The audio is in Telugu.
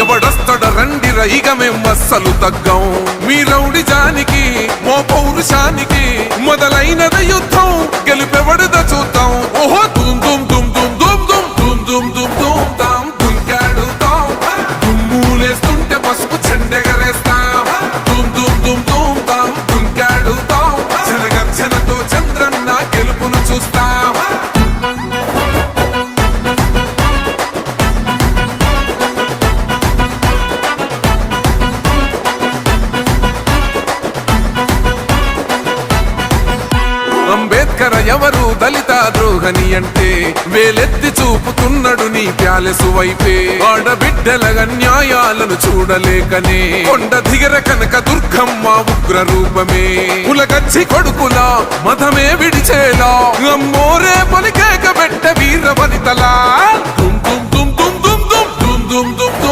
ఎవడొస్తడ రండి రైగ మేం అస్సలు తగ్గం మీ రౌడి జానికి మో పౌరుషానికి మొదలైనద యుద్ధం గెలుపెవడద చూద్దాం ఓహో దుమ్ దుమ్ దుమ్ దుమ్ దుమ్ దుమ్ దుమ్ దుమ్ దుమ్ దుమ్ తాం దుంకాడుతాం దుమ్ములేస్తుంటే పసుపు చెండెగరేస్తాం దుమ్ దుమ్ దుమ్ దుమ్ తాం దుంకాడుతాం జనగర్జనతో చంద్రన్న గెలుపును చూస్తాం అంబేద్కర్ ఎవరు దళిత ద్రోహని అంటే వేలెత్తి చూపుతున్నాడు నీ ప్యాలెసు వైపే ఆడబిడ్డల న్యాయాలను చూడలేకనే కొండ దిగర కనక దుర్గమ్మ ఉగ్ర రూపమే కులగచ్చి కొడుకులా మతమే విడిచేలా అమ్మోరే పలికేక పెట్ట వీర వనితలా దుమ్ దుమ్ దుమ్ దుమ్ దుమ్ దుమ్ దుమ్ దుమ్